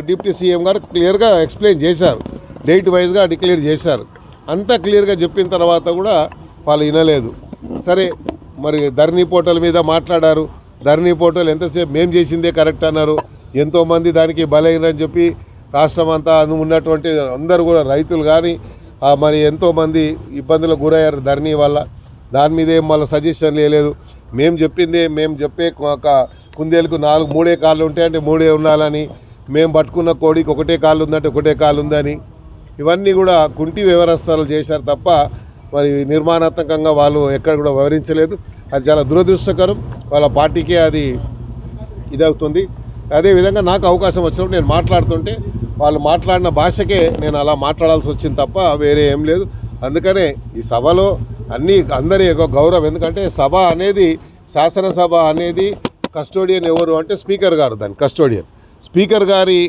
Deputy CM గారు క్లియర్గా explain చేశారు, డేట్ వైజ్గా డిక్లేర్ చేశారు. అంతా క్లియర్గా చెప్పిన తర్వాత కూడా వాళ్ళు వినలేదు. సరే, మరి ధరణి పోర్టల్ మీద మాట్లాడారు. ధరణి పోర్టల్ ఎంతసేపు మేము చేసిందే కరెక్ట్ అన్నారు. ఎంతోమంది దానికి బలైనని చెప్పి రాష్ట్రం అంతా ఉన్నటువంటి అందరూ కూడా రైతులు కానీ మరి ఎంతోమంది ఇబ్బందులకు గురయ్యారు ధరణి వల్ల. దాని మీద ఏం మళ్ళీ సజెషన్ లేదు. మేము చెప్పే ఒక కుందేలకు మూడే కాళ్ళు ఉంటాయంటే మూడే ఉండాలని, మేము పట్టుకున్న కోడికి ఒకటే కాళ్ళు ఉందంటే ఒకటే కాళ్ళు ఉందని, ఇవన్నీ కూడా కుంటి వ్యవస్థలు చేశారు తప్ప మరి నిర్మాణాత్మకంగా వాళ్ళు ఎక్కడ కూడా వివరించలేదు. అది చాలా దురదృష్టకరం. వాళ్ళ పార్టీకే అది ఇదవుతుంది. అదేవిధంగా నాకు అవకాశం వచ్చినప్పుడు నేను మాట్లాడుతుంటే వాళ్ళు మాట్లాడిన భాషకే నేను అలా మాట్లాడాల్సి వచ్చింది తప్ప వేరే ఏం లేదు. అందుకనే ఈ సభలో అందరి యొక్క గౌరవం, ఎందుకంటే సభ అనేది, శాసనసభ అనేది కస్టోడియన్ ఎవరు అంటే స్పీకర్ గారు, దాని కస్టోడియన్. స్పీకర్ గారి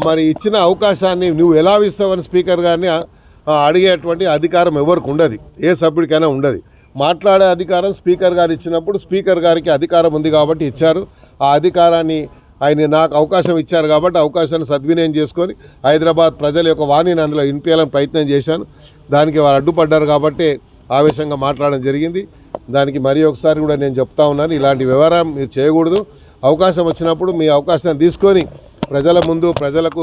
మరి ఇచ్చిన అవకాశాన్ని నువ్వు ఎలా ఇస్తావని స్పీకర్ గారిని అడిగేటువంటి అధికారం ఎవరికి ఉండదు, ఏ సభ్యుడికైనా ఉండదు. మాట్లాడే అధికారం స్పీకర్ గారు ఇచ్చినప్పుడు స్పీకర్ గారికి అధికారం ఉంది కాబట్టి ఇచ్చారు. ఆ అధికారాన్ని ఆయన నాకు అవకాశం ఇచ్చారు కాబట్టి అవకాశాన్ని సద్వినియోగం చేసుకొని హైదరాబాద్ ప్రజల యొక్క వాణిని అందులో వినిపించాలని ప్రయత్నం చేశాను. దానికి వారు అడ్డుపడ్డారు కాబట్టి ఆవేశంగా మాట్లాడడం జరిగింది. దానికి మరి ఒకసారి కూడా నేను చెప్తా ఉన్నాను, ఇలాంటి వ్యవహారం మీరు చేయకూడదు. అవకాశం వచ్చినప్పుడు మీ అవకాశాన్ని తీసుకొని ప్రజల ముందు ప్రజలకు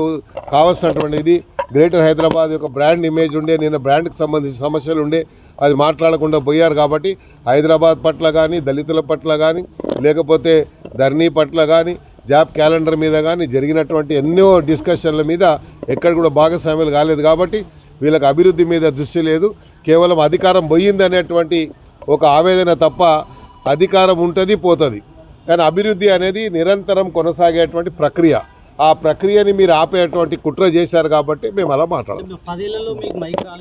కావాల్సినటువంటి ఇది గ్రేటర్ హైదరాబాద్ యొక్క బ్రాండ్ ఇమేజ్ ఉండే, నేను బ్రాండ్కి సంబంధించిన సమస్యలు ఉండే, అది మాట్లాడకుండా పోయారు. కాబట్టి హైదరాబాద్ పట్ల కానీ, దళితుల పట్ల కానీ, లేకపోతే ధరణి పట్ల కానీ, జాబ్ క్యాలెండర్ మీద కానీ జరిగినటువంటి ఎన్నో డిస్కషన్ల మీద ఎక్కడ కూడా భాగస్వామ్యాలు కాలేదు. కాబట్టి వీళ్ళకి అభివృద్ధి మీద దృష్టి లేదు, కేవలం అధికారం పోయింది అనేటువంటి ఒక ఆవేదన తప్ప. అధికారం ఉంటుంది, పోతుంది, కానీ అభివృద్ధి అనేది నిరంతరం కొనసాగేటువంటి ప్రక్రియ. ఆ ప్రక్రియని మీరు ఆపేటువంటి కుట్ర చేశారు కాబట్టి మేము అలా మాట్లాడాలి.